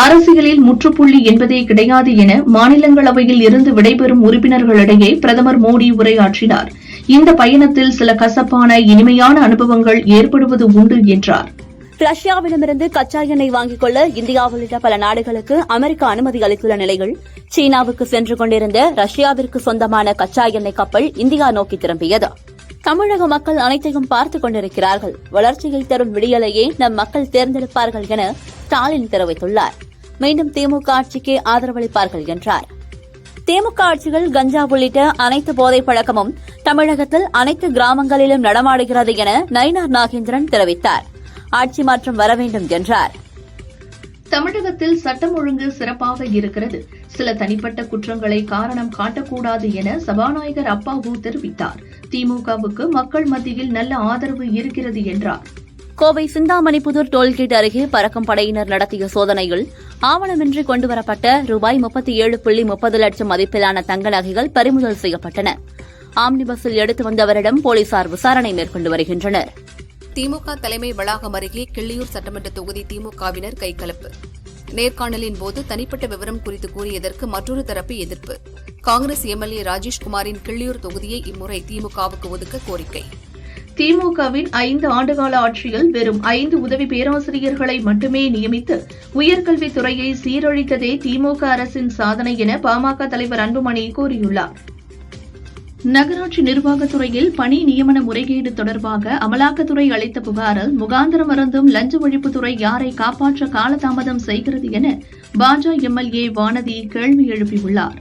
அரசியலில் முற்றுப்புள்ளி என்பதே கிடையாது என மாநிலங்களவையில் இருந்து விடைபெறும் உறுப்பினர்களிடையே பிரதமர் மோடி உரையாற்றினார். இந்த பயணத்தில் சில கசப்பான இனிமையான அனுபவங்கள் ஏற்படுவது உண்டு என்றார். ரஷ்யாவிடமிருந்து கச்சா எண்ணெய் வாங்கிக் கொள்ள இந்தியா உள்ளிட்ட பல நாடுகளுக்கு அமெரிக்கா அனுமதி அளித்துள்ள நிலையில் சீனாவுக்கு சென்று கொண்டிருந்த ரஷ்யாவிற்கு சொந்தமான கச்சா எண்ணெய் கப்பல் இந்தியா நோக்கி திரும்பியது. தமிழக மக்கள் அனைத்தையும் பார்த்துக் கொண்டிருக்கிறார்கள். வளர்ச்சியை தரும் விடியலையே நம் மக்கள் தேர்ந்தெடுப்பார்கள் என ஸ்டாலின் தெரிவித்துள்ளார். மீண்டும் திமுக ஆட்சிக்கு ஆதரவளிப்பார்கள் என்றார். திமுக ஆட்சிகள் கஞ்சா உள்ளிட்ட அனைத்து போதைப் பழக்கமும் தமிழகத்தில் அனைத்து கிராமங்களிலும் நடமாடுகிறது என நயினார் நாகேந்திரன் தெரிவித்தார். ஆட்சி மாற்றம் வர வேண்டும் என்றார். தமிழகத்தில் சட்டம் ஒழுங்கு சிறப்பாக இருக்கிறது. சில தனிப்பட்ட குற்றங்களை காரணம் காட்டக்கூடாது என சபாநாயகர் அப்பாவு தெரிவித்தார். திமுகவுக்கு மக்கள் மத்தியில் நல்ல ஆதரவு இருக்கிறது என்றார். கோவை சிந்தாமணிப்புதூர் டோல்கேட் அருகே பறக்கும் படையினர் நடத்திய சோதனையில் ஆவணமின்றி கொண்டுவரப்பட்ட ரூபாய் 37.30 லட்சம் மதிப்பிலான தங்க நகைகள் பறிமுதல் செய்யப்பட்டன. ஆம்னி பஸ்ஸில் எடுத்து வந்தவரிடம் போலீசார் விசாரணை மேற்கொண்டு வருகின்றனர். திமுக தலைமை வளாகம் அருகே கிள்ளியூர் சட்டமன்ற தொகுதி திமுகவினர் கைகலப்பு. நேர்காணலின் போது தனிப்பட்ட விவரம் குறித்து கூறியதற்கு மற்றொரு தரப்பு எதிர்ப்பு. காங்கிரஸ் எம்எல்ஏ ராஜேஷ்குமாரின் கிள்ளியூர் தொகுதியை இம்முறை திமுகவுக்கு ஒதுக்க கோரிக்கை. திமுகவின் 5 ஆண்டுகால ஆட்சியில் வெறும் 5 உதவி பேராசிரியர்களை மட்டுமே நியமித்து உயர்கல்வித்துறையை சீரழித்ததே திமுக அரசின் சாதனை என பாமக தலைவர் அன்புமணி கூறியுள்ளார். நகராட்சி நிர்வாகத்துறையில் பணி நியமன முறைகேடு தொடர்பாக அமலாக்கத்துறை அளித்த புகாரில் முகாந்திரம் மறந்தும் லஞ்ச ஒழிப்புத்துறை யாரை காப்பாற்ற காலதாமதம் செய்கிறது என பாஜக எம்எல்ஏ வானதி கேள்வி எழுப்பியுள்ளார்.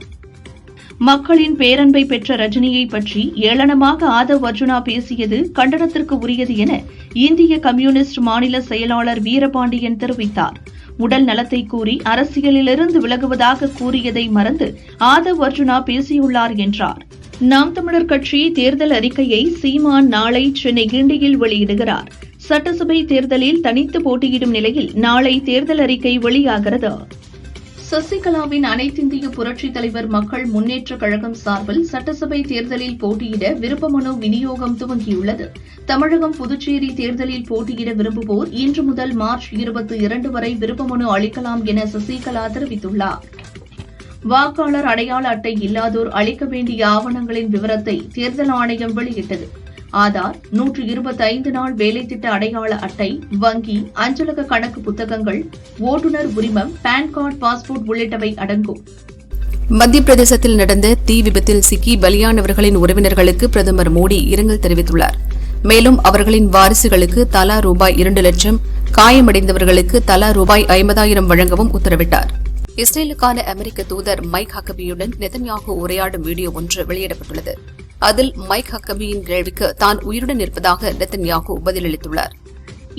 மக்களின் பேரன்பை பெற்ற ரஜினியை பற்றி ஏளனமாக ஆதவ் அர்ஜுனா பேசியது கண்டனத்திற்கு உரியது என இந்திய கம்யூனிஸ்ட் மாநில செயலாளர் வீரபாண்டியன் தெரிவித்தார். உடல் நலத்தை கூறி அரசியலிலிருந்து விலகுவதாக கூறியதை மறந்து ஆதவ் அர்ஜுனா பேசியுள்ளார் என்றார். நாம் தமிழர் கட்சி தேர்தல் அறிக்கையை சீமான் நாளை சென்னை கிண்டியில் வெளியிடுகிறார். சட்டசபை தேர்தலில் தனித்து போட்டியிடும் நிலையில் நாளை தேர்தல் அறிக்கை வெளியாகிறது. சசிகலாவின் அனைத்திந்திய புரட்சித் தலைவர் மக்கள் முன்னேற்றக் கழகம் சார்பில் சட்டசபை தேர்தலில் போட்டியிட விருப்ப மனு விநியோகம் துவங்கியுள்ளது. தமிழகம், புதுச்சேரி தேர்தலில் போட்டியிட விரும்புவோர் இன்று முதல் மார்ச் 22 வரை விருப்ப மனு அளிக்கலாம் என சசிகலா தெரிவித்துள்ளார். வாக்காளர் அடையாள அட்டை இல்லாதோர் அளிக்க வேண்டிய ஆவணங்களின் விவரத்தை தேர்தல் ஆணையம் வெளியிட்டது. ஆதார், 125 நாள் வேலைத்திட்ட அடையாள அட்டை, வங்கி, அஞ்சலக கணக்கு புத்தகங்கள், ஓட்டுநர் உரிமம், பான் கார்டு, பாஸ்போர்ட் உள்ளிட்டவை அடங்கும். மத்திய பிரதேசத்தில் நடந்த தீ விபத்தில் சிக்கி பலியானவர்களின் உறவினர்களுக்கு பிரதமர் மோடி இரங்கல் தெரிவித்துள்ளார். மேலும் அவர்களின் வாரிசுகளுக்கு தலா ரூபாய் 2 லட்சம், காயமடைந்தவர்களுக்கு தலா ரூபாய் 50,000 வழங்கவும் உத்தரவிட்டார். இஸ்ரேலுக்கான அமெரிக்க தூதர் மைக் ஹக்கபியுடன் நெதன்யாகு உரையாடும் வீடியோ ஒன்று வெளியிடப்பட்டுள்ளது. அதில் மைக் ஹக்கபியின் கேள்விக்கு தான் உயிருடன் இருப்பதாக நெதன்யாகு பதிலளித்துள்ளார்.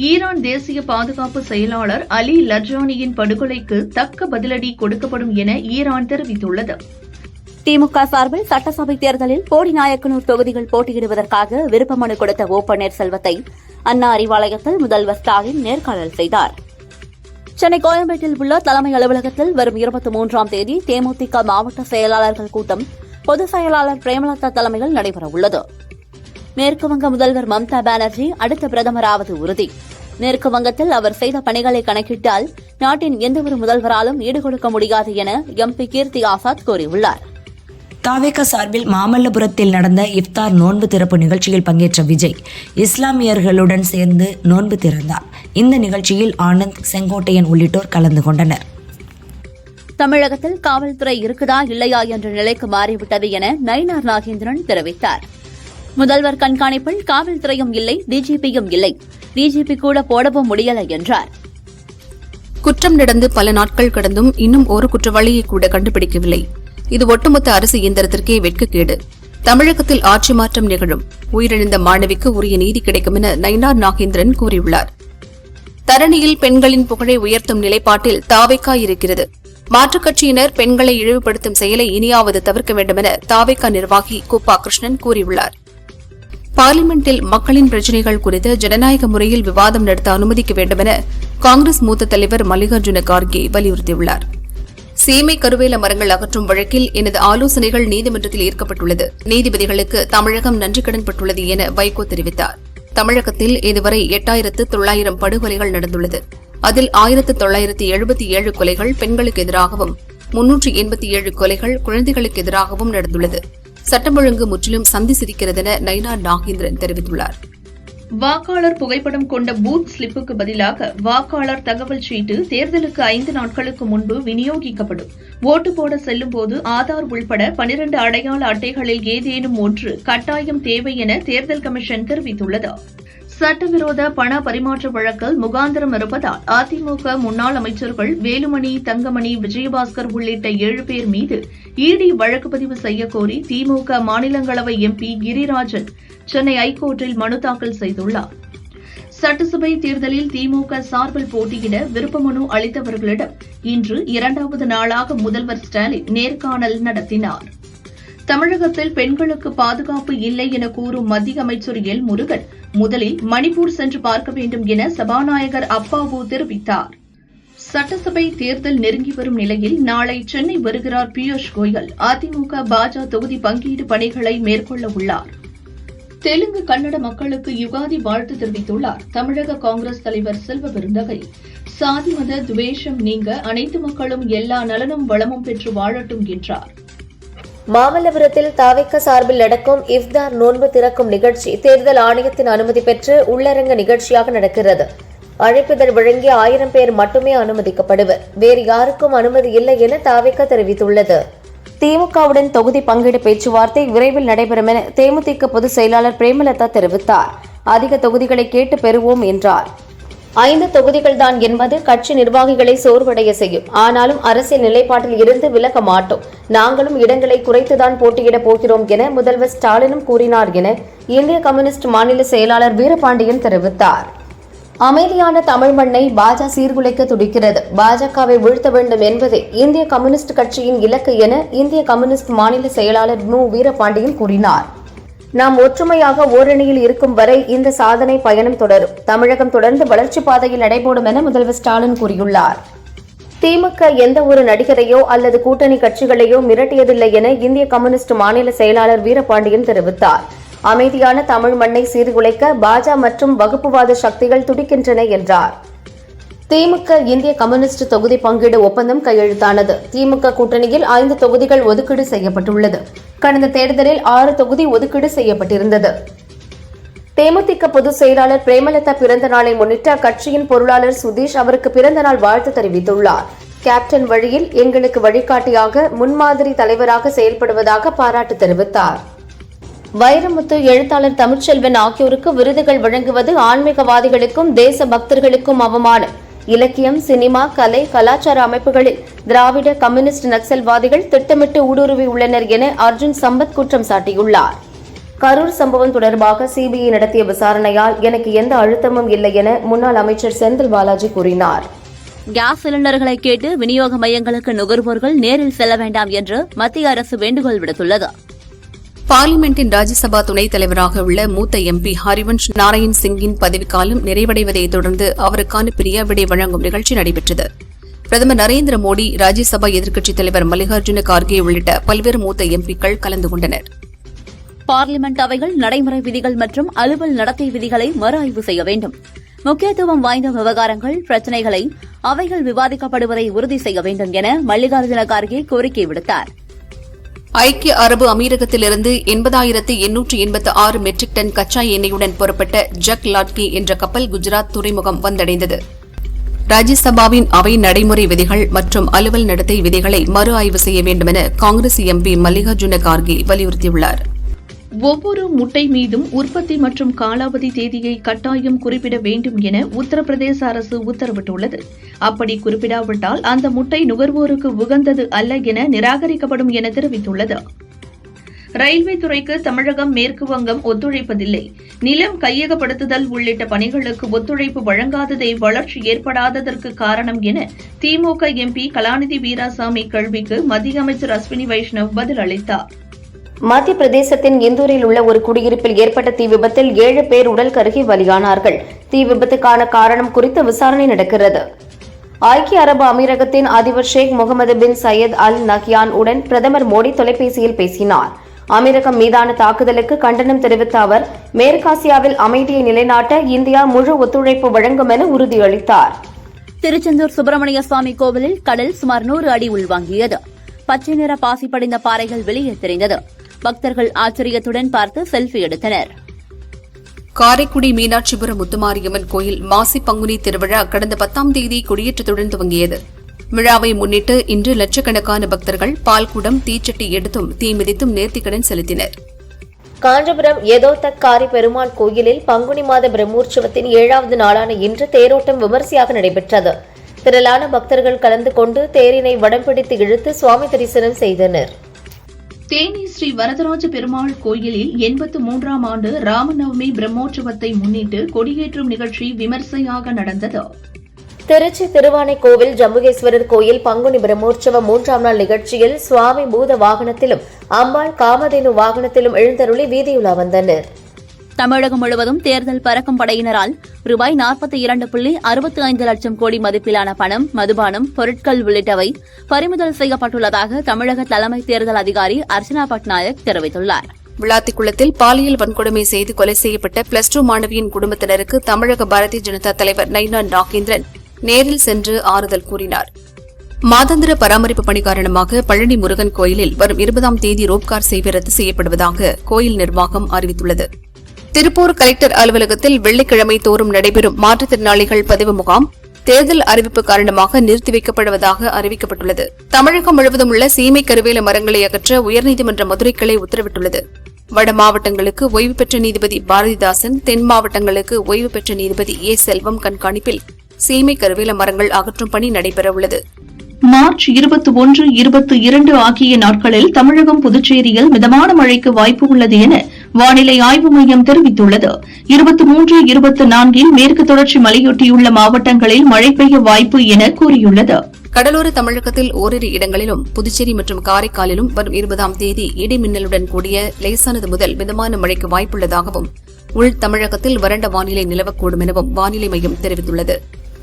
ஈரான் தேசிய பாதுகாப்பு செயலாளர் அலி லர்ஜானியின் படுகொலைக்கு தக்க பதிலடி கொடுக்கப்படும் என ஈரான் தெரிவித்துள்ளது. திமுக சார்பில் சட்டசபை தேர்தலில் போடிநாயக்கனூர் தொகுதிகள் போட்டியிடுவதற்காக விருப்ப மனு கொடுத்த ஓ பன்னீர்செல்வத்தை அண்ணா அறிவாலயத்தில் முதல்வர் ஸ்டாலின் நேர்காணல் செய்தார். சென்னை கோயம்பேட்டில் உள்ள தலைமை அலுவலகத்தில் வரும் 23ஆம் தேதி தேமுதிக மாவட்ட செயலாளர்கள் கூட்டம் பொதுச் செயலாளர் பிரேமலதா தலைமையில் நடைபெறவுள்ளது. மேற்குவங்க முதல்வர் மம்தா பானர்ஜி அடுத்த பிரதமராவது உறுதி. மேற்குவங்கத்தில் அவர் செய்த பணிகளை கணக்கிட்டால் நாட்டின் எந்தவொரு முதல்வராலும் ஈடுகொடுக்க முடியாது என எம்பி கீர்த்தி ஆசாத் கூறியுள்ளார். தாவேக சார்பில் மாமல்லபுரத்தில் நடந்த இஃப்தார் நோன்பு திறப்பு நிகழ்ச்சியில் பங்கேற்ற விஜய் இஸ்லாமியர்களுடன் சேர்ந்து நோன்பு திறந்தார். இந்த நிகழ்ச்சியில் ஆனந்த், செங்கோட்டையன் உள்ளிட்டோர் கலந்து கொண்டனர். தமிழகத்தில் காவல்துறை இருக்குதா இல்லையா என்ற நிலைக்கு மாறிவிட்டது என நயினார் நாகேந்திரன் தெரிவித்தார். முதல்வர் கண்காணிப்பில் காவல்துறையும் இல்லை, டிஜிபியும் இல்லை, டிஜிபி கூட போடவும் முடியலை என்றார். குற்றம் நடந்து பல நாட்கள் கடந்தும் இன்னும் ஒரு குற்றவாளியை கூட கண்டுபிடிக்கவில்லை. இது ஒட்டுமொத்த அரசு இயந்திரத்திற்கே வெட்கக்கேடு. தமிழகத்தில் ஆட்சி மாற்றம் நிகழும். உயிரிழந்த மாணவிக்கு உரிய நீதி கிடைக்கும் என நயினார் நாகேந்திரன் கூறியுள்ளார். தரணியில் பெண்களின் புகழை உயர்த்தும் நிலைப்பாட்டில் தாவேகா இருக்கிறது. மாற்றுக் கட்சியினர் பெண்களை இழிவுபடுத்தும் செயலை இனியாவது தவிர்க்க வேண்டும் என தாவேகா நிர்வாகி குப்பா கிருஷ்ணன் கூறியுள்ளார். பார்லிமெண்டில் மக்களின் பிரச்சினைகள் குறித்து ஜனநாயக முறையில் விவாதம் நடத்த அனுமதிக்க வேண்டும் என காங்கிரஸ் மூத்த தலைவர் மல்லிகார்ஜுன கார்கே வலியுறுத்தியுள்ளார். சீமை கருவேல மரங்கள் அகற்றும் வழக்கில் எனது ஆலோசனைகள் நீதிமன்றத்தில் ஈர்க்கப்பட்டுள்ளது. நீதிபதிகளுக்கு தமிழகம் நன்றி கடன்பட்டுள்ளது என வைகோ தெரிவித்தார். தமிழகத்தில் இதுவரை 8,900 படுகொலைகள் நடந்துள்ளது. அதில் 1977 கொலைகள் பெண்களுக்கு எதிராகவும் 387 கொலைகள் குழந்தைகளுக்கு எதிராகவும் நடந்துள்ளது. சட்டம் ஒழுங்கு முற்றிலும் சந்தி சிரிக்கிறதென நைனா நாகேந்திரன் தெரிவித்துள்ளார். வாக்காளர் புகைப்படம் கொண்ட பூத் ஸ்லிப்புக்கு பதிலாக வாக்காளர் தகவல் சீட்டு தேர்தலுக்கு 5 நாட்களுக்கு முன்பு விநியோகிக்கப்படும். ஓட்டு போட செல்லும்போது ஆதார் உள்பட 12 அடையாள அட்டைகளில் ஏதேனும் ஒன்று கட்டாயம் தேவை என தேர்தல் கமிஷன் தெரிவித்துள்ளது. சட்டவிரோத பண பரிமாற்ற வழக்கில் முகாந்திரம் இருப்பதால் அதிமுக முன்னாள் அமைச்சர்கள் வேலுமணி, தங்கமணி, விஜயபாஸ்கர் உள்ளிட்ட 7 பேர் மீது இடி வழக்கு பதிவு செய்யக்கோரி திமுக மாநிலங்களவை எம்பி கிரிராஜன் சென்னை ஐகோர்ட்டில் மனு தாக்கல் செய்துள்ளார். சட்டசபை தேர்தலில் திமுக சார்பில் போட்டியிட விருப்ப மனு அளித்தவர்களிடம் இன்று 2வது நாளாக முதல்வர் ஸ்டாலின் நேர்காணல் நடத்தினார். தமிழகத்தில் பெண்களுக்கு பாதுகாப்பு இல்லை என கூறும் மத்திய அமைச்சர் எல் முருகன் முதலில் மணிப்பூர் சென்று பார்க்க வேண்டும் என சபாநாயகர் அப்பாவு தெரிவித்தார். சட்டசபை தேர்தல் நெருங்கி வரும் நிலையில் நாளை சென்னை வருகிறார் பியூஷ் கோயல். அதிமுக பாஜ தொகுதி பங்கீடு பணிகளை மேற்கொள்ள உள்ளார். தெலுங்கு கன்னட மக்களுக்கு யுகாதி வாழ்த்து தெரிவித்துள்ளார். தமிழக காங்கிரஸ் தலைவர் செல்வ பெருந்தகை சாதி மத துவேஷம் நீங்க அனைத்து மக்களும் எல்லா நலனும் வளமும் பெற்று வாழட்டும் என்றார். மாமல்லபுரத்தில் தாவேக சார்பில் நடக்கும் இஃப்தார் நோன்பு திறக்கும் நிகழ்ச்சி தேர்தல் ஆணையத்தின் அனுமதி பெற்று உள்ளரங்க நிகழ்ச்சியாக நடக்கிறது. அழைப்பிதழ் வழங்கிய 1000 பேர் மட்டுமே அனுமதிக்கப்படுவர். வேறு யாருக்கும் அனுமதி இல்லை என தாவேக தெரிவித்துள்ளது. திமுகவுடன் தொகுதி பங்கீடு பேச்சுவார்த்தை விரைவில் நடைபெறும் என தேமுதிக பொதுச் செயலாளர் பிரேமலதா தெரிவித்தார். அதிக தொகுதிகளை கேட்டு பெறுவோம் என்றார். 5 தொகுதிகள்தான் என்பது கட்சி நிர்வாகிகளை சோர்வடைய செய்யும். ஆனாலும் அரசியல் நிலைப்பாட்டில் இருந்து விலக மாட்டோம். நாங்களும் இடங்களை குறைத்துதான் போட்டியிடப் போகிறோம் என முதல்வர் ஸ்டாலினும் கூறினார் என இந்திய கம்யூனிஸ்ட் மாநில செயலாளர் வீரபாண்டியன் தெரிவித்தார். அமைதியான தமிழ் மண்ணை பாஜக சீர்குலைக்க துடிக்கிறது. பாஜகவை வீழ்த்த வேண்டும் என்பதே இந்திய கம்யூனிஸ்ட் கட்சியின் இலக்கு என இந்திய கம்யூனிஸ்ட் மாநில செயலாளர் மு. வீரபாண்டியன் கூறினார். நாம் ஒற்றுமையாக ஓரணியில் இருக்கும் வரை இந்த சாதனை பயணம் தொடரும். தமிழகம் தொடர்ந்து வளர்ச்சி பாதையில் நடைபோடும் என முதல்வர் ஸ்டாலின் கூறியுள்ளார். திமுக எந்த ஒரு நடிகரையோ அல்லது கூட்டணி கட்சிகளையோ மிரட்டியதில்லை என இந்திய கம்யூனிஸ்ட் மாநில செயலாளர் வீரபாண்டியன் தெரிவித்தார். அமைதியான தமிழ் மண்ணை சீர்குலைக்க பாஜக மற்றும் வகுப்புவாத சக்திகள் துடிக்கின்றன என்றார். திமுக இந்திய கம்யூனிஸ்ட் தொகுதி பங்கீடு ஒப்பந்தம் கையெழுத்தானது. திமுக கூட்டணியில் 5 தொகுதிகள் ஒதுக்கீடு செய்யப்பட்டுள்ளது. கடந்த தேர்தலில் 6 தொகுதி ஒதுக்கீடு செய்யப்பட்டிருந்தது. தேமுதிக பொதுச் செயலாளர் பிரேமலதா பிறந்த நாளை முன்னிட்டு அக்கட்சியின் பொருளாளர் சுதீஷ் அவருக்கு பிறந்த நாள் வாழ்த்து தெரிவித்துள்ளார். கேப்டன் வழியில் எங்களுக்கு வழிகாட்டியாக முன்மாதிரி தலைவராக செயல்படுவதாக பாராட்டு தெரிவித்தார். வைரமுத்து, எழுத்தாளர் தமிழ்ச்செல்வன் ஆகியோருக்கு விருதுகள் வழங்குவது ஆன்மீகவாதிகளுக்கும் தேச பக்தர்களுக்கும் அவமானம். இலக்கியம், சினிமா, கலை, கலாச்சார அமைப்புகளில் திராவிட கம்யூனிஸ்ட் நக்சல்வாதிகள் திட்டமிட்டு ஊடுருவி உள்ளனர் என அர்ஜுன் சம்பத் குற்றம் சாட்டியுள்ளார். கரூர் சம்பவம் தொடர்பாக சிபிஐ நடத்திய விசாரணையால் எனக்கு எந்த அழுத்தமும் இல்லை என முன்னாள் அமைச்சர் செந்தில் பாலாஜி கூறினார். கேஸ் சிலிண்டர்களை கேட்டு விநியோக மையங்களுக்கு நுகர்வோர்கள் நேரில் செல்ல வேண்டாம் என்று மத்திய அரசு வேண்டுகோள் விடுத்துள்ளது. பார்லிமெண்டின் ராஜ்யசபா துணைத் தலைவராக உள்ள மூத்த எம்பி ஹரிவன்ஷ் நாராயண் சிங்கின் பதவிக்காலம் நிறைவடைவதைத் தொடர்ந்து அவருக்கான பிரியா விடை வழங்கும் நிகழ்ச்சி நடைபெற்றது. பிரதமர் நரேந்திர மோடி, ராஜ்யசபா எதிர்க்கட்சித் தலைவர் மல்லிகார்ஜுன கார்கே உள்ளிட்ட பல்வேறு மூத்த எம்பிக்கள் கலந்து கொண்டனர். பார்லிமெண்ட் அவைகள் நடைமுறை விதிகள் மற்றும் அலுவல் நடத்தை விதிகளை மறு ஆய்வு செய்ய வேண்டும். முக்கியத்துவம் வாய்ந்த விவகாரங்கள், பிரச்சினைகளை அவைகள் விவாதிக்கப்படுவதை உறுதி செய்ய வேண்டும் என மல்லிகார்ஜுன கார்கே கோரிக்கை விடுத்தார். ஐக்கிய அரபு அமீரகத்திலிருந்து 80,886 மெட்ரிக் டன் கச்சா எண்ணெயுடன் புறப்பட்ட ஜக் லாட்கி என்ற கப்பல் குஜராத் துறைமுகம் வந்தடைந்தது. ராஜ்யசபாவின் அவை நடைமுறை விதிகள் மற்றும் அலுவல் நடத்தை விதிகளை மறு ஆய்வு செய்ய வேண்டும் என காங்கிரஸ் எம்பி மல்லிகார்ஜுன கார்கே வலியுறுத்தியுள்ளார். ஒவ்வொரு முட்டை மீதும் உற்பத்தி மற்றும் காலாவதி தேதியை கட்டாயம் குறிப்பிட வேண்டும் என உத்தரப்பிரதேச அரசு உத்தரவிட்டுள்ளது. அப்படி குறிப்பிடாவிட்டால் அந்த முட்டை நுகர்வோருக்கு உகந்தது அல்ல என நிராகரிக்கப்படும் என தெரிவித்துள்ளது. ரயில்வே துறைக்கு தமிழகம், மேற்கு வங்கம் ஒத்துழைப்பதில்லை. நிலம் கையகப்படுத்துதல் உள்ளிட்ட பணிகளுக்கு ஒத்துழைப்பு வழங்காததே வளர்ச்சி ஏற்படாததற்கு காரணம் என திமுக எம்பி கலாநிதி வீராசாமி கேள்விக்கு மத்திய அமைச்சர் அஸ்வினி வைஷ்ணவ் பதில் அளித்தார். மத்திய பிரதேசத்தின் இந்தூரில் உள்ள ஒரு குடியிருப்பில் ஏற்பட்ட தீ விபத்தில் 7 பேர் உடல் கருகி பலியானார்கள். தீ விபத்துக்கான காரணம் குறித்து விசாரணை நடக்கிறது. ஐக்கிய அரபு அமீரகத்தின் அதிபர் ஷேக் முகமது பின் சையத் அல் நஹ்யான் உடன் பிரதமர் மோடி தொலைபேசியில் பேசினார். அமீரகம் மீதான தாக்குதலுக்கு கண்டனம் தெரிவித்த அவர், மேற்காசியாவில் அமைதியை நிலைநாட்ட இந்தியா முழு ஒத்துழைப்பு வழங்கும் என உறுதியளித்தார். திருச்செந்தூர் சுப்பிரமணிய சுவாமி கோவிலில் கடல் சுமார் 100 அடி உள்வாங்கியது. பச்சை நிற பாசி படிந்த பாறைகள் வெளியே தெரிந்தது. பக்தர்கள் ஆச்சரியத்துடன் பார்த்து செல்ஃபி எடுத்தனர். காரைக்குடி மீனாட்சிபுரம் முத்துமாரியம்மன் கோயில் மாசி பங்குனி திருவிழா கடந்த 10ஆம் தேதி கொடியேற்றத்துடன் துவங்கியது. விழாவை முன்னிட்டு இன்று லட்சக்கணக்கான பக்தர்கள் பால்குடம், தீச்சட்டி எடுத்தும் தீ மிதித்தும் நேர்த்திக்கடன் செலுத்தினர். காஞ்சிபுரம் எதோத்தக்காரி பெருமாள் கோயிலில் பங்குனி மாத பிரம்மோற்சவத்தின் 7வது நாளான இன்று தேரோட்டம் விமரிசையாக நடைபெற்றது. திரளான பக்தர்கள் கலந்து கொண்டு தேரினை வடம் பிடித்து இழுத்து சுவாமி தரிசனம் செய்தனர். தேனி ஸ்ரீ வரதராஜ பெருமாள் கோயிலில் 83ஆம் ஆண்டு ராமநவமி பிரம்மோற்சவத்தை முன்னிட்டு கொடியேற்றும் நிகழ்ச்சி விமர்சையாக நடந்தது. திருச்சி திருவானைக்கோவில் ஜம்புகேஸ்வரர் கோயில் பங்குனி பிரம்மோற்சவம் 3ஆம் நாள் நிகழ்ச்சியில் சுவாமி பூத வாகனத்திலும் அம்பாள் காமதேனு வாகனத்திலும் எழுந்தருளி வீதியுலா வந்தனர். தமிழகம் முழுவதும் தேர்தல் பறக்கும் படையினரால் ரூபாய் 42.65 லட்சம் கோடி மதிப்பிலான பணம், மதுபானம், பொருட்கள் உள்ளிட்டவை பறிமுதல் செய்யப்பட்டுள்ளதாக தமிழக தலைமை தேர்தல் அதிகாரி அர்ச்சனா பட்நாயக் தெரிவித்துள்ளார். விளாத்திக்குளத்தில் பாலியல் வன்கொடுமை செய்து கொலை செய்யப்பட்ட +2 மாணவியின் குடும்பத்தினருக்கு தமிழக பாரதிய ஜனதா தலைவர் நைனா நாகேந்திரன் நேரில் சென்று ஆறுதல் கூறினார். மாதாந்திர பராமரிப்பு பணி காரணமாக பழனி முருகன் கோயிலில் வரும் 20ஆம் தேதி ரோப்கார் சேவை ரத்து செய்யப்படுவதாக கோயில் நிர்வாகம் அறிவித்துள்ளது. திருப்பூர் கலெக்டர் அலுவலகத்தில் வெள்ளிக்கிழமை தோறும் நடைபெறும் மாற்றுத்திறனாளிகள் பதிவு முகாம் தேர்தல் அறிவிப்பு காரணமாக நிறுத்தி வைக்கப்படுவதாக அறிவிக்கப்பட்டுள்ளது. தமிழகம் முழுவதும் உள்ள சீமை கருவேல மரங்களை அகற்ற உயர்நீதிமன்ற மதுரை கிளை உத்தரவிட்டுள்ளது. வட மாவட்டங்களுக்கு ஓய்வு பெற்ற நீதிபதி பாரதிதாசன், தென் மாவட்டங்களுக்கு ஓய்வு பெற்ற நீதிபதி ஏ. செல்வம் கண்காணிப்பில் சீமை கருவேல மரங்கள் அகற்றும் பணி நடைபெறவுள்ளது. மார்ச் 21, 22 ஆகிய நாட்களில் தமிழகம், புதுச்சேரியில் மிதமான மழைக்கு வாய்ப்பு உள்ளது என வானிலை ஆய்வு மையம் தெரிவித்துள்ளது. 23, 24 மேற்கு தொடர்ச்சி மலையொட்டியுள்ள மாவட்டங்களில் மழை பெய்ய வாய்ப்பு என கூறியுள்ளது. கடலோர தமிழகத்தில் ஓரிரு இடங்களிலும் புதுச்சேரி மற்றும் காரைக்காலிலும் வரும் 20ஆம் தேதி இடி மின்னலுடன் கூடிய லேசானது முதல் மிதமான மழைக்கு வாய்ப்புள்ளதாகவும் உள் தமிழகத்தில் வறண்ட வானிலை நிலவக்கூடும் எனவும் வானிலை மையம் தெரிவித்துள்ளது.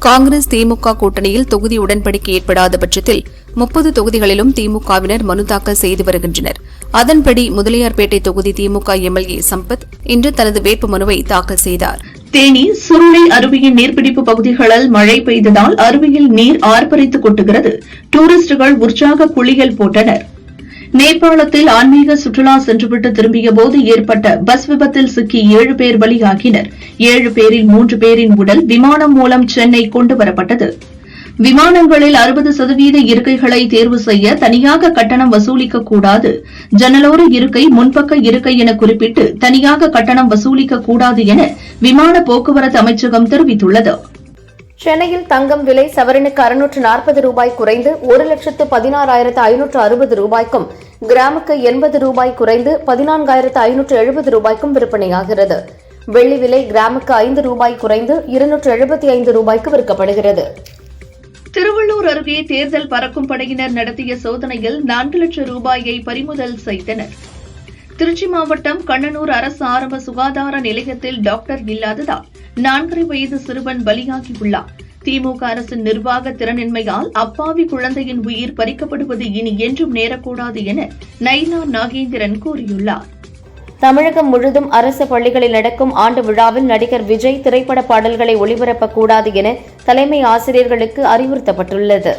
காங்கிரஸ் திமுக கூட்டணியில் தொகுதி உடன்படிக்கை ஏற்படாத பட்சத்தில் 30 தொகுதிகளிலும் திமுகவினர் மனு தாக்கல் செய்து வருகின்றனர். அதன்படி முதலியார்பேட்டை தொகுதி திமுக எம்எல்ஏ சம்பத் இன்று தனது வேட்புமனுவை தாக்கல் செய்தார். தேனி சுருளை அருவியின் நீர்பிடிப்பு பகுதிகளில் மழை பெய்ததால் அருவியில் நீர் ஆர்ப்பரித்து கொட்டுகிறது. டூரிஸ்டுகள் உற்சாக குளியல் போட்டனர். நேபாளத்தில் ஆன்மீக சுற்றுலா சென்றுவிட்டு திரும்பியபோது ஏற்பட்ட பஸ் விபத்தில் சிக்கி 7 பேர் பலியாகினர். 7 பேரில் 3 பேரின் உடல் விமானம் மூலம் சென்னை கொண்டுவரப்பட்டது. விமானங்களில் 60% இருக்கைகளை தேர்வு செய்ய தனியாக கட்டணம் வசூலிக்கக்கூடாது. ஜன்னலோர இருக்கை, முன்பக்க இருக்கை என குறிப்பிட்டு தனியாக கட்டணம் வசூலிக்கக்கூடாது என விமான போக்குவரத்து அமைச்சகம் தெரிவித்துள்ளது. சென்னையில் தங்கம் விலை சவரனுக்கு 640 ரூபாய் குறைந்து 1,16,560 ரூபாய்க்கும், கிராமுக்கு 80 ரூபாய் குறைந்து 14,570 ரூபாய்க்கும் விற்பனையாகிறது. வெள்ளி விலை கிராமுக்கு 5 ரூபாய் குறைந்து 275 ரூபாய்க்கு விற்கப்படுகிறது. திருவள்ளூர் அருகே தேர்தல் பறக்கும் படையினர் நடத்திய சோதனையில் 4 லட்சம் ரூபாயை பறிமுதல் செய்தனர். திருச்சி மாவட்டம் கண்ணனூர் அரசு ஆரம்ப சுகாதார நிலையத்தில் டாக்டர் இல்லாததால் 4 வயது சிறுவன் பலியாகியுள்ளார். திமுக அரசின் நிர்வாக திறனின்மையால் அப்பாவி குழந்தையின் உயிர் பறிக்கப்படுவது இனி என்றும் நேரக்கூடாது என நைனா நாகேந்திரன் கூறியுள்ளார். தமிழகம் முழுதும் அரசு பள்ளிகளில் நடக்கும் ஆண்டு விழாவில் நடிகர் விஜய் திரைப்பட பாடல்களை ஒளிபரப்பக்கூடாது என தலைமை ஆசிரியர்களுக்கு அறிவுறுத்தப்பட்டுள்ளது.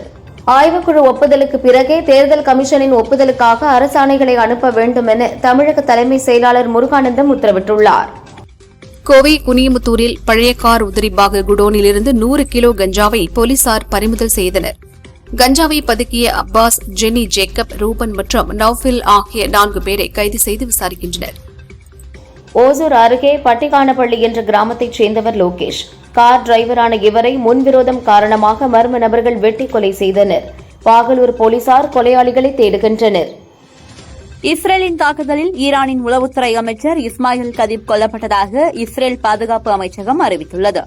ஆய்வுக்குழு ஒப்புதலுக்கு பிறகே தேர்தல் கமிஷனின் ஒப்புதலுக்காக அரசாணைகளை அனுப்ப வேண்டும் என தமிழக தலைமை செயலாளர் முருகானந்தம் உத்தரவிட்டுள்ளார். கோவை குனியமுத்தூரில் பழைய கார் உதிரிபாக குடோனிலிருந்து 100 கிலோ கஞ்சாவை போலீசார் பறிமுதல் செய்தனர். கஞ்சாவை பதுக்கிய அப்பாஸ், ஜெனி ஜேக்கப், ரூபன் மற்றும் நௌஃபில் ஆகிய 4 பேரை கைது செய்து விசாரிக்கின்றனர். ஓசூர் அருகே பட்டிக்கானப்பள்ளி என்ற கிராமத்தைச் சேர்ந்தவர் லோகேஷ். கார் டிரைவரான இவரை முன்விரோதம் காரணமாக மர்ம நபர்கள் வெட்டி கொலை செய்தனர். பாகலூர் போலீசார் கொலையாளிகளை தேடுகின்றனர். இஸ்ரேலின் தாக்குதலில் ஈரானின் உளவுத்துறை அமைச்சர் இஸ்மாயில் கதீப் கொல்லப்பட்டதாக இஸ்ரேல் பாதுகாப்பு அமைச்சகம் அறிவித்துள்ளது.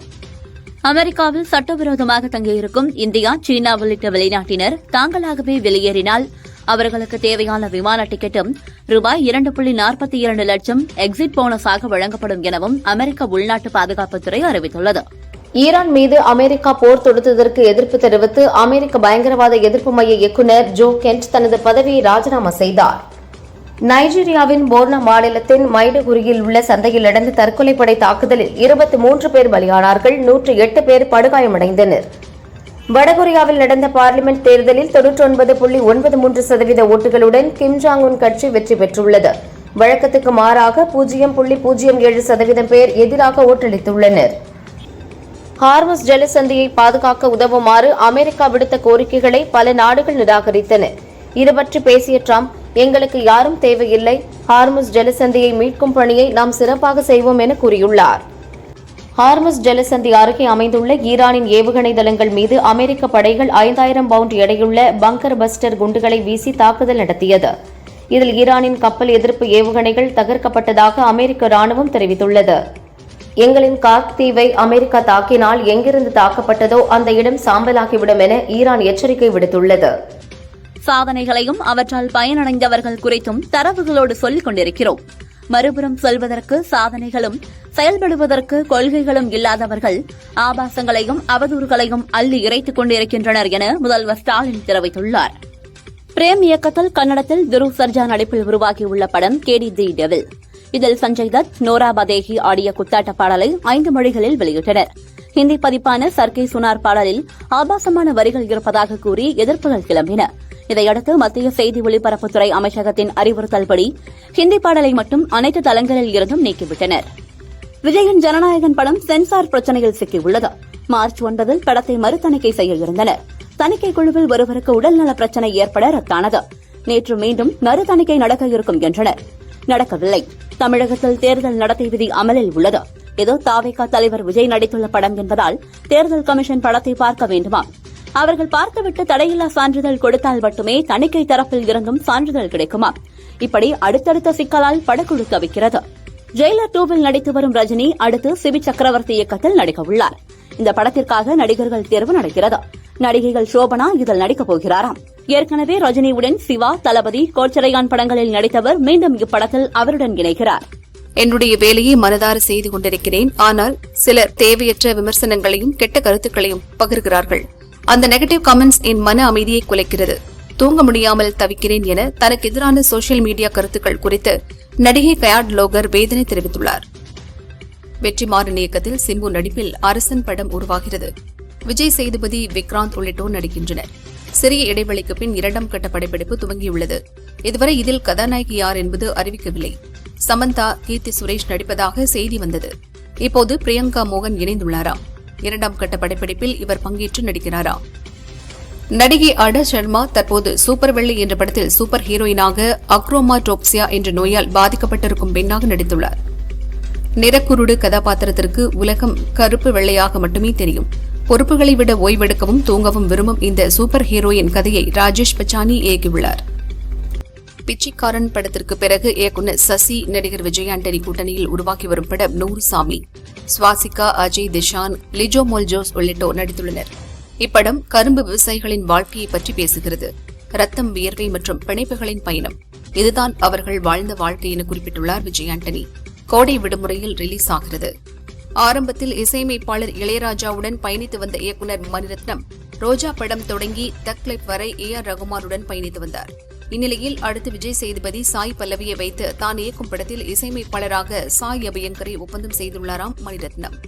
அமெரிக்காவில் சட்டவிரோதமாக தங்கியிருக்கும் இந்தியா, சீனா உள்ளிட்ட வெளிநாட்டினர் தாங்களாகவே வெளியேறினால் அவர்களுக்கு தேவையான விமான டிக்கெட்டும் ரூபாய் 2.42 லட்சம் எக்ஸிட் போனஸாக வழங்கப்படும் எனவும் அமெரிக்க உள்நாட்டு பாதுகாப்புத்துறை அறிவித்துள்ளது. ஈரான் மீது அமெரிக்கா போர் தொடுத்ததற்கு எதிர்ப்பு தெரிவித்து அமெரிக்க பயங்கரவாத எதிர்ப்பு மைய இயக்குநர் ஜோ கென்ட் தனது பதவியை ராஜினாமா செய்தார். நைஜீரியாவின் போர்னோ மாநிலத்தின் மைடுகுரியில் உள்ள சந்தையில் நடந்த தற்கொலைப்படை தாக்குதலில் 23 பேர் பலியானார்கள், 108 பேர் படுகாயமடைந்தனர். வடகொரியாவில் நடந்த பார்லிமெண்ட் தேர்தலில் 99.93% ஓட்டுகளுடன் கிம் ஜாங் உன் கட்சி வெற்றி பெற்றுள்ளது. வழக்கத்துக்கு மாறாக 0.07% பேர் எதிராக ஓட்டளித்துள்ளனர். ஹார்முஸ் ஜலசந்தியை பாதுகாக்க உதவுமாறு அமெரிக்கா விடுத்த கோரிக்கைகளை பல நாடுகள் நிராகரித்தன. இதுபற்றி பேசிய ட்ரம்ப், எங்களுக்கு யாரும் தேவையில்லை, ஹார்முஸ் ஜலசந்தியை மீட்கும் பணியை நாம் சிறப்பாக செய்வோம் என கூறியுள்ளார். ஹார்முஸ் ஜலசந்தி அருகே அமைந்துள்ள ஈரானின் ஏவுகணை தளங்கள் மீது அமெரிக்க படைகள் 5000 பவுண்ட் எடையுள்ள பங்கர் பஸ்டர் குண்டுகளை வீசி தாக்குதல் நடத்தியது. இதில் ஈரானின் கப்பல் எதிர்ப்பு ஏவுகணைகள் தகர்க்கப்பட்டதாக அமெரிக்க ராணுவம் தெரிவித்துள்ளது. எங்களின் கார்க் தீவை அமெரிக்கா தாக்கினால் எங்கிருந்து தாக்கப்பட்டதோ அந்த இடம் சாம்பலாகிவிடும் என ஈரான் எச்சரிக்கை விடுத்துள்ளது. சாதனைகளையும் அவற்றால் பயனடைந்தவர்கள் குறித்தும் தரவுகளோடு சொல்லிக் கொண்டிருக்கிறோம். மறுபுறம் சொல்வதற்கு சாதனைகளும் செயல்படுவதற்கு கொள்கைகளும் இல்லாதவர்கள் ஆபாசங்களையும் அவதூறுகளையும் அள்ளி இறைத்துக் கொண்டிருக்கின்றனர் என முதல்வர் ஸ்டாலின் தெரிவித்துள்ளார். பிரேம் இயக்கத்தில் கன்னடத்தில் துருவ் சர்ஜா நடிப்பில் உருவாகியுள்ள படம் கேடி தி டெவில். இதில் சஞ்சய் தத், நோரா பதேகி ஆடிய குத்தாட்ட பாடலை 5 மொழிகளில் வெளியிட்டனர். ஹிந்தி பதிப்பான சர்க்கே சுனார் பாடலில் ஆபாசமான வரிகள் இருப்பதாக கூறி எதிர்ப்புகள் கிளம்பின. இதையடுத்து மத்திய செய்தி ஒலிபரப்புத்துறை அமைச்சகத்தின் அறிவுறுத்தல்படி ஹிந்தி பாடலை மட்டும் அனைத்து தளங்களில் இருந்தும் நீக்கிவிட்டனர். விஜயின் ஜனநாயகன் படம் சென்சார் பிரச்சினையில் சிக்கியுள்ளது. மார்ச் 9 படத்தை மறுதணிக்கை செய்ய இருந்தனர். தணிக்கை குழுவில் ஒருவருக்கு உடல்நல பிரச்சினை ஏற்பட ரத்தானது. நேற்று மீண்டும் மறுதணிக்கை நடக்க இருக்கும் என்றனர். நடக்கவில்லை. தமிழகத்தில் தேர்தல் நடத்தை விதி அமலில் உள்ளது. இது தாவேகா தலைவர் விஜய் நடித்துள்ள படம் என்பதால் தேர்தல் கமிஷன் படத்தை பார்க்க வேண்டுமா? அவர்கள் பார்த்துவிட்டு தடையில்லா சான்றிதழ் கொடுத்தால் மட்டுமே தணிக்கை தரப்பில் இருந்தும் சான்றிதழ் கிடைக்குமா? இப்படி அடுத்தடுத்த சிக்கலால் படக்குழு தவிக்கிறது. ஜெயிலர் 2வில் நடித்து வரும் ரஜினி அடுத்து சிபி சக்கரவர்த்தி இயக்கத்தில் நடிக்கவுள்ளார். இந்த படத்திற்காக நடிகர்கள் தேர்வு நடக்கிறது. நடிகைகள் சோபனா இதில் நடிக்கப் போகிறாராம். ஏற்கனவே ரஜினியுடன் சிவா, தளபதி, கோச்சரையான் படங்களில் நடித்தவர் மீண்டும் இப்படத்தில் அவருடன் இணைகிறார். என்னுடைய வேலையை மனதார செய்து கொண்டிருக்கிறேன். ஆனால் சிலர் தேவையற்ற விமர்சனங்களையும் கெட்ட கருத்துக்களையும் பகிர்கிறார்கள். அந்த நெகட்டிவ் கமெண்ட்ஸ் என் மன அமைதியை குலைக்கிறது. தூங்க முடியாமல் தவிக்கிறேன் என தனக்கு எதிரான சோசியல் மீடியா கருத்துக்கள் குறித்து நடிகை கயாட் லோகர் வேதனை தெரிவித்துள்ளார். வெற்றிமாறன் இயக்கத்தில் சிம்பு நடிப்பில் அரசன் படம் உருவாகிறது. விஜய் சேதுபதி, விக்ராந்த் உள்ளிட்டோர் நடிக்கின்றனர். சிறிய இடைவெளிக்கு பின் 2ஆம் கட்ட படப்பிடிப்பு துவங்கியுள்ளது. இதுவரை இதில் கதாநாயகி யார் என்பது அறிவிக்கவில்லை. சமந்தா, கீர்த்தி சுரேஷ் நடிப்பதாக செய்தி வந்தது. இப்போது பிரியங்கா மோகன் இணைந்துள்ளாராம். 2ஆம் கட்ட படப்பிடிப்பில் இவர் பங்கேற்று நடிக்கிறாராம். நடிகை அடா சர்மா தற்போது சூப்பர் வெள்ளி என்ற படத்தில் சூப்பர் ஹீரோயினாக அக்ரோமாடோப்சியா என்ற நோயால் பாதிக்கப்பட்டிருக்கும் பெண்ணாக நடித்துள்ளார். நிறக்குருடு கதாபாத்திரத்திற்கு உலகம் கருப்பு வெள்ளையாக மட்டுமே தெரியும். பொறுப்புகளை விட ஓய்வெடுக்கவும் தூங்கவும் விரும்பும் இந்த சூப்பர் ஹீரோயின் கதையை ராஜேஷ் பச்சானி இயக்கியுள்ளார். பிச்சைக்காரன் படத்திற்கு பிறகு இயக்குநர் சசி, நடிகர் விஜய் ஆண்டனி கூட்டணியில் உருவாக்கி வரும் படம் 100 சாமி. சுவாசிகா, அஜய் திஷான், லிஜோ மோல்ஜோஸ் உள்ளிட்டோர் நடித்துள்ளனர். இப்படம் கரும்பு விவசாயிகளின் வாழ்க்கையை பற்றி பேசுகிறது. ரத்தம், வியர்வை மற்றும் பிணைப்புகளின் பயணம், இதுதான் அவர்கள் வாழ்ந்த வாழ்க்கை என குறிப்பிட்டுள்ளார் விஜய் ஆண்டனி. கோடை விடுமுறையில் ரிலீஸ் ஆகிறது. ஆரம்பத்தில் இசையமைப்பாளர் இளையராஜாவுடன் பயணித்து வந்த இயக்குநர் மணிரத்னம் ரோஜா படம் தொடங்கி தக் லைஃப் வரை AR ரகுமானுடன் பயணித்து வந்தார். இந்நிலையில் அடுத்து விஜய் சேதுபதி, சாய் பல்லவியை வைத்து தான் இயக்கும் படத்தில் இசையமைப்பாளராக சாய் அபியங்கரை ஒப்பந்தம் செய்துள்ளாராம் மணிரத்னம்.